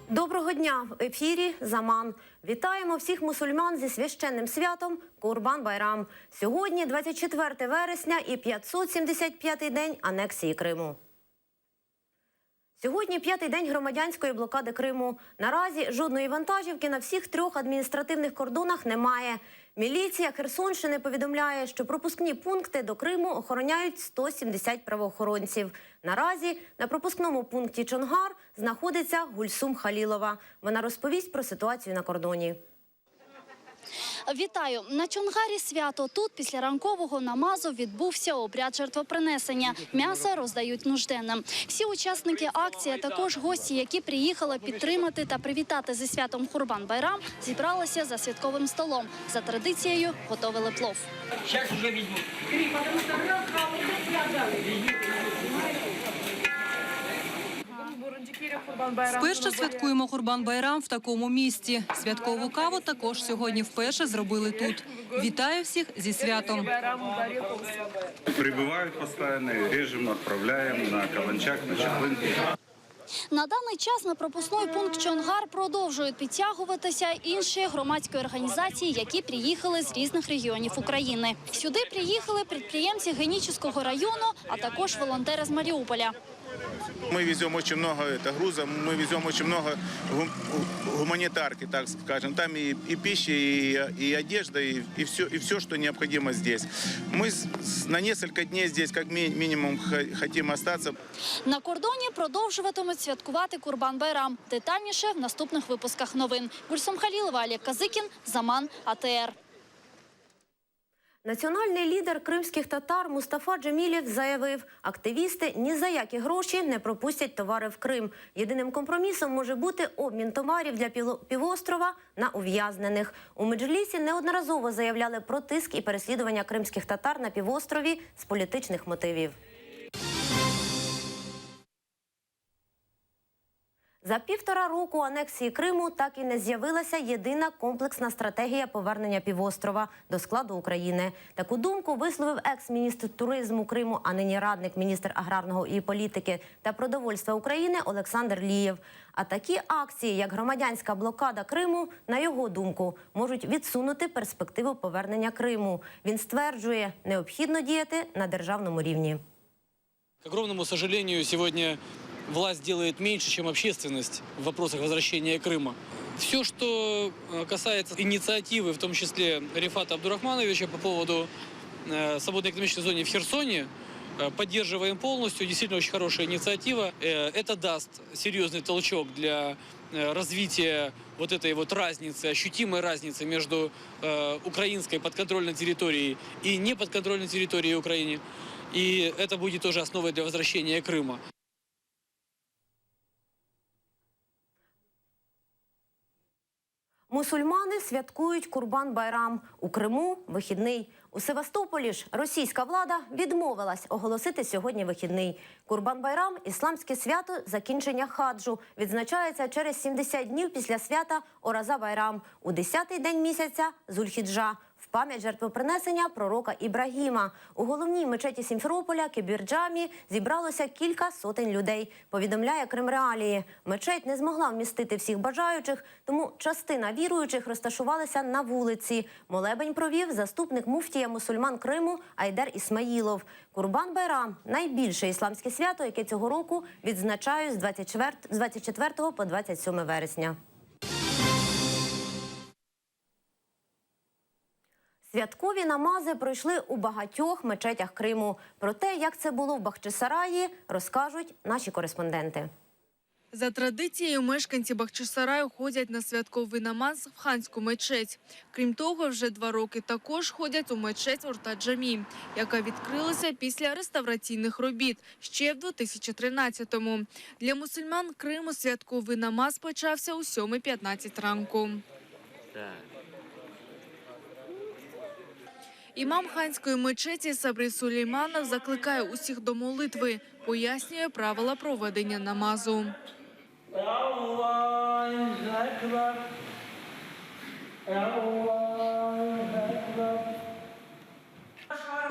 Доброго дня! В ефірі «Заман». Вітаємо всіх мусульман зі священним святом Курбан-Байрам. Сьогодні 24 вересня і 575-й день анексії Криму. Сьогодні 5-й день громадянської блокади Криму. Наразі жодної вантажівки на всіх 3 адміністративних кордонах немає. Міліція Херсонщини повідомляє, що пропускні пункти до Криму охороняють 170 правоохоронців. Наразі на пропускному пункті Чонгар знаходиться Гульсум Халілова. Вона розповість про ситуацію на кордоні. Вітаю! На Чонгарі свято. Тут після ранкового намазу відбувся обряд жертвопринесення. М'ясо роздають нужденним. Всі учасники акції, а також гості, які приїхали підтримати та привітати зі святом Курбан-Байрам, зібралися за святковим столом. За традицією готовили плов. Зараз вже візьму. Вперше святкуємо Курбан-Байрам в такому місті. Святкову каву також сьогодні вперше зробили тут. Вітаю всіх зі святом. Прибувають постійно, режемо, відправляємо на Каланчак, на Чаплинку. На даний час на пропускний пункт Чонгар продовжують підтягуватися інші громадські організації, які приїхали з різних регіонів України. Сюди приїхали підприємці Генічеського району, а також волонтери з Маріуполя. Мы везем очень много груза, мы везем очень много гуманитарки, так скажем. Там и пища, и одежда, и все, что необходимо здесь. Мы на несколько дней здесь, как минимум, хотим остаться. На кордоні продовжуватимуть святкувати Курбан-Байрам. Детальніше в наступних випусках новин. Гульсум Халілова, Олег Казикін, Заман, АТР. Національний лідер кримських татар Мустафа Джемілєв заявив, активісти ні за які гроші не пропустять товари в Крим. Єдиним компромісом може бути обмін товарів для півострова на ув'язнених. У Меджлісі неодноразово заявляли про тиск і переслідування кримських татар на півострові з політичних мотивів. За 1,5 року анексії Криму так і не з'явилася єдина комплексна стратегія повернення півострова до складу України. Таку думку висловив екс-міністр туризму Криму, а нині радник міністр аграрного і політики та продовольства України Олександр Лієв. А такі акції, як громадянська блокада Криму, на його думку, можуть відсунути перспективу повернення Криму. Він стверджує, необхідно діяти на державному рівні. К огромному сожалению, сегодня власть делает меньше, чем общественность в вопросах возвращения Крыма. Все, что касается инициативы, в том числе Рифата Абдурахмановича по поводу свободной экономической зоны в Херсоне, поддерживаем полностью. Действительно очень хорошая инициатива. Это даст серьезный толчок для развития вот этой вот разницы, ощутимой разницы между украинской подконтрольной территорией и неподконтрольной территорией Украины. И это будет тоже основой для возвращения Крыма. Мусульмани святкують Курбан-Байрам. У Криму – вихідний. У Севастополі ж російська влада відмовилась оголосити сьогодні вихідний. Курбан-Байрам – ісламське свято закінчення хаджу. Відзначається через 70 днів після свята Ораза-Байрам у 10-й день місяця Зульхіджа. В пам'ять жертвопринесення пророка Ібрагіма. У головній мечеті Сімферополя Кебір-Джамі зібралося кілька сотень людей, повідомляє Кримреалії. Мечеть не змогла вмістити всіх бажаючих, тому частина віруючих розташувалася на вулиці. Молебень провів заступник муфтія мусульман Криму Айдар Ісмаїлов. Курбан-Байрам – найбільше ісламське свято, яке цього року відзначають з 24 по 27 вересня. Святкові намази пройшли у багатьох мечетях Криму. Про те, як це було в Бахчисараї, розкажуть наші кореспонденти. За традицією, мешканці Бахчисараю ходять на святковий намаз в ханську мечеть. Крім того, вже 2 роки також ходять у мечеть Орта-Джамі, яка відкрилася після реставраційних робіт ще в 2013-му. Для мусульман Криму святковий намаз почався о 7:15 ранку. Імам ханської мечеті Сабрі Сулейманов закликає усіх до молитви, пояснює правила проведення намазу.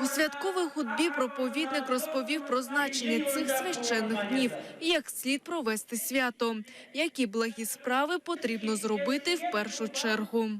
У святковій худбі проповідник розповів про значення цих священних днів і як слід провести свято, які благі справи потрібно зробити в першу чергу.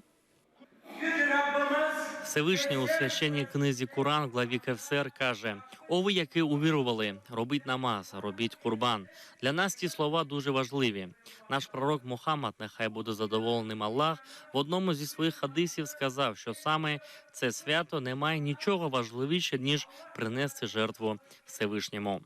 Всевишній у священній книзі Куран, главі Кевсер, каже: «О ви, які увірували, робіть намаз, робіть курбан». Для нас ці слова дуже важливі. Наш пророк Мухаммад, нехай буде задоволеним Аллах, в одному зі своїх хадисів сказав, що саме це свято не має нічого важливіше, ніж принести жертву Всевишньому.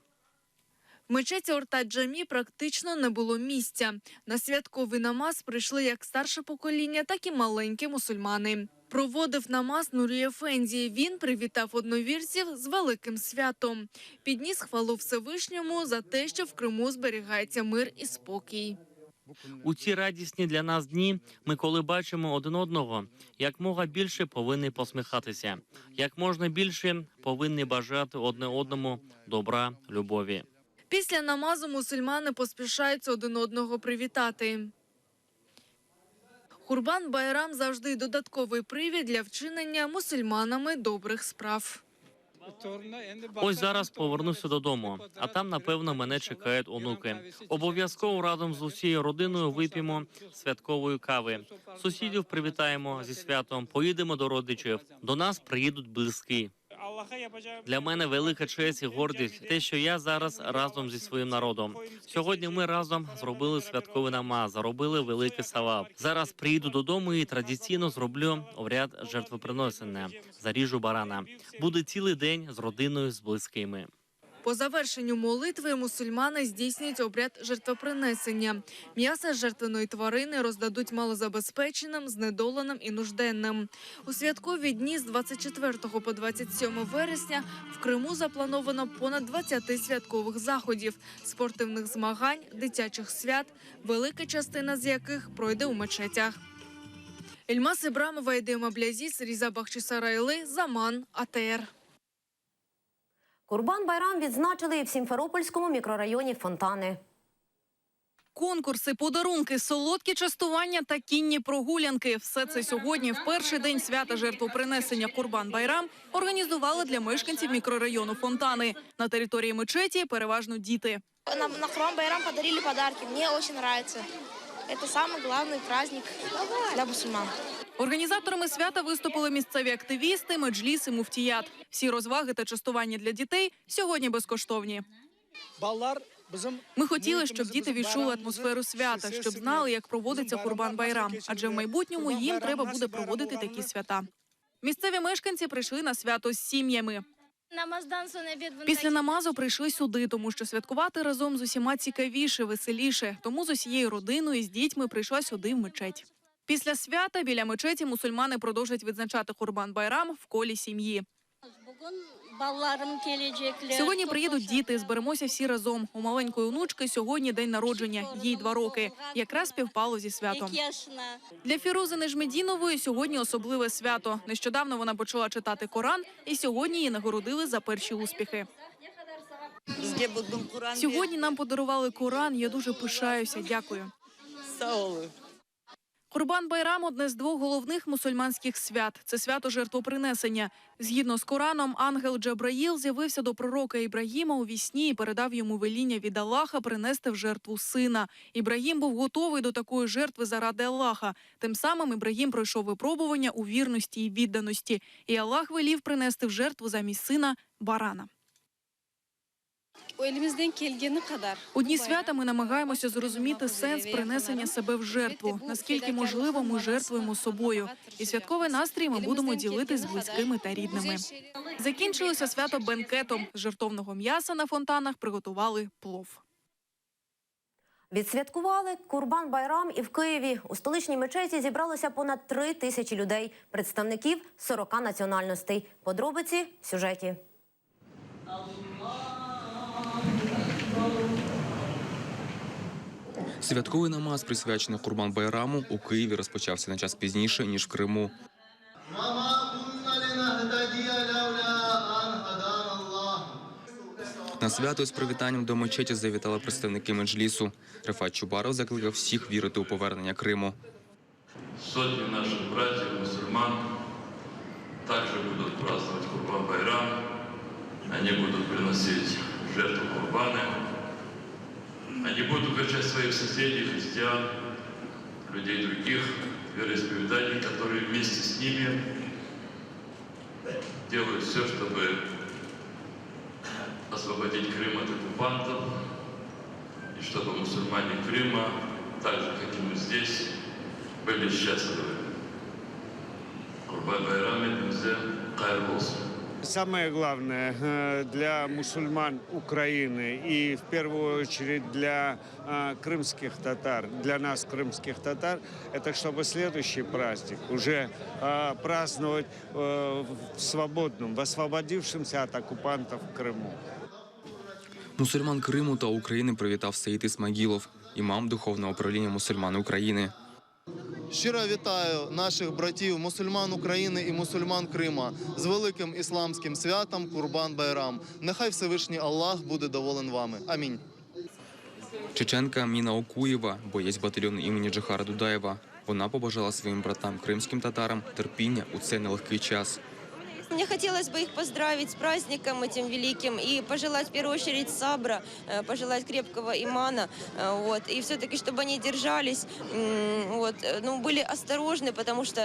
В мечеті Орта-Джамі практично не було місця. На святковий намаз прийшли як старше покоління, так і маленькі мусульмани. Проводив намаз Нурі Ефенді. Він привітав одновірців з великим святом. Підніс хвалу Всевишньому за те, що в Криму зберігається мир і спокій. У ці радісні для нас дні ми, коли бачимо один одного, як мога більше повинні посміхатися, як можна більше повинні бажати одне одному добра, любові. Після намазу мусульмани поспішаються один одного привітати. Курбан-Байрам – завжди додатковий привід для вчинення мусульманами добрих справ. Ось зараз повернуся додому, а там, напевно, мене чекають онуки. Обов'язково разом з усією родиною вип'ємо святкової кави. Сусідів привітаємо зі святом, поїдемо до родичів. До нас приїдуть близькі. Для мене велика честь і гордість те, що я зараз разом зі своїм народом. Сьогодні ми разом зробили святковий намаз, зробили великий саваб. Зараз приїду додому і традиційно зроблю обряд жертвоприносення, заріжу барана. Буде цілий день з родиною, з близькими. По завершенню молитви мусульмани здійснюють обряд жертвопринесення. М'ясо жертвеної тварини роздадуть малозабезпеченим, знедоленим і нужденним. У святкові дні з 24 по 27 вересня в Криму заплановано понад 20 святкових заходів, спортивних змагань, дитячих свят, велика частина з яких пройде у мечетях. Ельмас Ібрамова, Едем Аблязіс, Різа Бахчисарайли, Заман, АТР. Курбан-Байрам відзначили і в Сімферопольському мікрорайоні Фонтани. Конкурси, подарунки, солодкі частування та кінні прогулянки – все це сьогодні, в перший день свята жертвопринесення Курбан-Байрам, організували для мешканців мікрорайону Фонтани. На території мечеті переважно діти. На Курбан-Байрам подарили подарки. Мне очень нравится. Это самый главный праздник для мусульман. Організаторами свята виступили місцеві активісти, меджліс і муфтіят. Всі розваги та частування для дітей сьогодні безкоштовні. Ми хотіли, щоб діти відчули атмосферу свята, щоб знали, як проводиться Курбан-Байрам, адже в майбутньому їм треба буде проводити такі свята. Місцеві мешканці прийшли на свято з сім'ями. Після намазу прийшли сюди, тому що святкувати разом з усіма цікавіше, веселіше. Тому з усією родиною і з дітьми прийшла сюди в мечеть. Після свята біля мечеті мусульмани продовжать відзначати Курбан-Байрам в колі сім'ї. Сьогодні приїдуть діти, зберемося всі разом. У маленької онучки сьогодні день народження, їй 2 роки. Якраз співпало зі святом. Для Фірузи Нежмедінової сьогодні особливе свято. Нещодавно вона почала читати Коран, і сьогодні її нагородили за перші успіхи. Сьогодні нам подарували Коран, я дуже пишаюся, дякую. Курбан-Байрам – одне з 2 головних мусульманських свят. Це свято жертвопринесення. Згідно з Кораном, ангел Джабраїл з'явився до пророка Ібрагіма у вісні і передав йому веління від Аллаха принести в жертву сина. Ібрагім був готовий до такої жертви заради Аллаха. Тим самим Ібрагім пройшов випробування у вірності і відданості. І Аллах велів принести в жертву замість сина барана. У дні свята ми намагаємося зрозуміти сенс принесення себе в жертву. Наскільки можливо, ми жертвуємо собою. І святковий настрій ми будемо ділити з близькими та рідними. Закінчилося свято бенкетом. З жертовного м'яса на фонтанах приготували плов. Відсвяткували Курбан-Байрам і в Києві. У столичній мечеті зібралося понад 3 тисячі людей, представників 40 національностей. Подробиці в сюжеті. Святковий намаз, присвячений Курбан-Байраму, у Києві розпочався на час пізніше, ніж в Криму. На свято з привітанням до мечеті завітали представники меджлісу. Рефат Чубаров закликав всіх вірити у повернення Криму. Сотни наших братьев, мусульман, также будут праздновать Курбан-Байрам. Они будут приносить жертву курбаны. Они будут угощать своих соседей, христиан, людей других вероисповеданий, которые вместе с ними делают все, чтобы освободить Крым от оккупантов, и чтобы мусульмане Крыма, так же, как и мы здесь, были счастливы. Курбан-Байрам этимizde hayırlı olsun. Самое главное для мусульман Украины и в первую очередь для крымских татар, для нас, крымских татар, это чтобы следующий праздник уже праздновать в свободном, в освободившемся от оккупантов Крыму. Мусульман Криму та України привітав Саїд Ісмагілов, імам Духовного управління мусульман України. Щиро вітаю наших братів мусульман України і мусульман Крима з великим ісламським святом Курбан-Байрам. Нехай Всевишній Аллах буде доволен вами. Амінь. Чеченка Міна Окуєва, боєць батальйону імені Джохара Дудаєва. Вона побажала своїм братам кримським татарам терпіння у цей нелегкий час. Мне хотелось бы их поздравить с праздником этим великим и пожелать в первую очередь сабра, пожелать крепкого имана, вот, и все-таки, чтобы они держались, вот, ну, были осторожны, потому что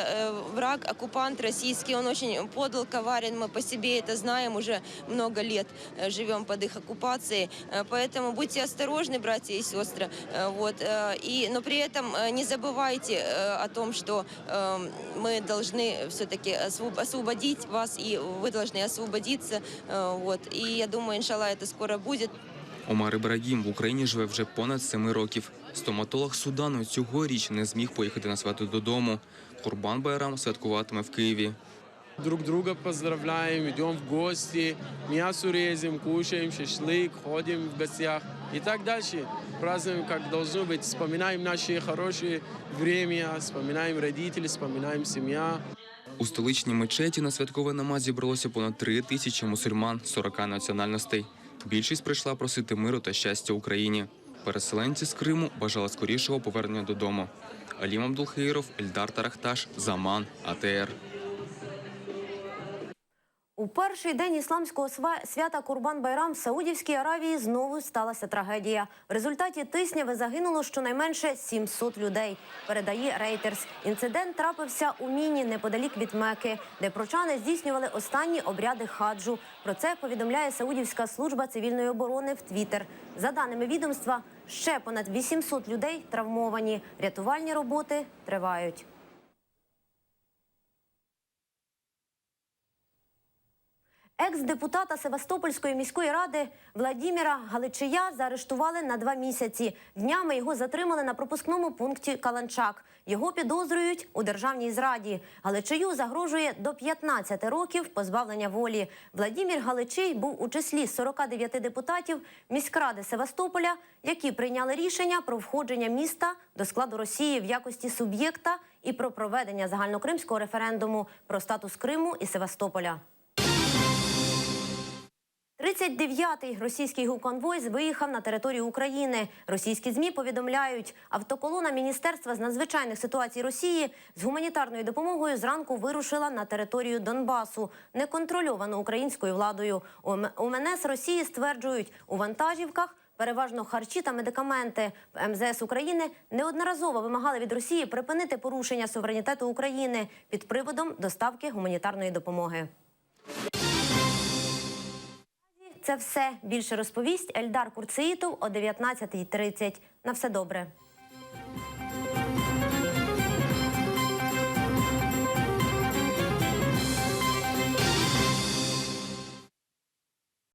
враг, оккупант российский, он очень подл, коварен, мы по себе это знаем, уже много лет живем под их оккупацией, поэтому будьте осторожны, братья и сестры, вот, но при этом не забывайте о том, что мы должны все-таки освободить вас, и вы должны освободиться. Вот. І я думаю, іншаллах, це скоро буде. Омар Ібрагім в Україні живе вже понад 7 років. Стоматолог Судану цьогоріч не зміг поїхати на свято додому. Курбан-Байрам святкуватиме в Києві. Друг друга поздравляем, идем в гости, мясо резим, кушаем шашлык, ходим в гостях и так дальше. Празднуем, как должно быть, вспоминаем наши хорошие время, вспоминаем родителей, вспоминаем семья. У столичній мечеті на святковий намаз зібралося понад 3 тисячі мусульман 40 національностей. Більшість прийшла просити миру та щастя Україні. Переселенці з Криму бажали скорішого повернення додому. Алім Абдулхаїров, Ельдар Тарахташ, Заман, АТР. У перший день ісламського свята Курбан-Байрам в Саудівській Аравії знову сталася трагедія. В результаті тисняви загинуло щонайменше 700 людей, передає Reuters. Інцидент трапився у Міні неподалік від Мекки, де прочани здійснювали останні обряди хаджу. Про це повідомляє Саудівська служба цивільної оборони в Твіттер. За даними відомства, ще понад 800 людей травмовані. Рятувальні роботи тривають. Екс-депутата Севастопольської міської ради Владіміра Галичия заарештували на 2 місяці. Днями його затримали на пропускному пункті Каланчак. Його підозрюють у державній зраді. Галичию загрожує до 15 років позбавлення волі. Владімір Галичий був у числі 49 депутатів міськради Севастополя, які прийняли рішення про входження міста до складу Росії в якості суб'єкта і про проведення загальнокримського референдуму про статус Криму і Севастополя. 39-й російський гуконвой виїхав на територію України. Російські ЗМІ повідомляють, автоколона Міністерства з надзвичайних ситуацій Росії з гуманітарною допомогою зранку вирушила на територію Донбасу, неконтрольовану українською владою. У МНС Росії стверджують, у вантажівках переважно харчі та медикаменти. В МЗС України неодноразово вимагали від Росії припинити порушення суверенітету України під приводом доставки гуманітарної допомоги. Це все. Більше розповість Ельдар Курцеїтов о 19:30. На все добре.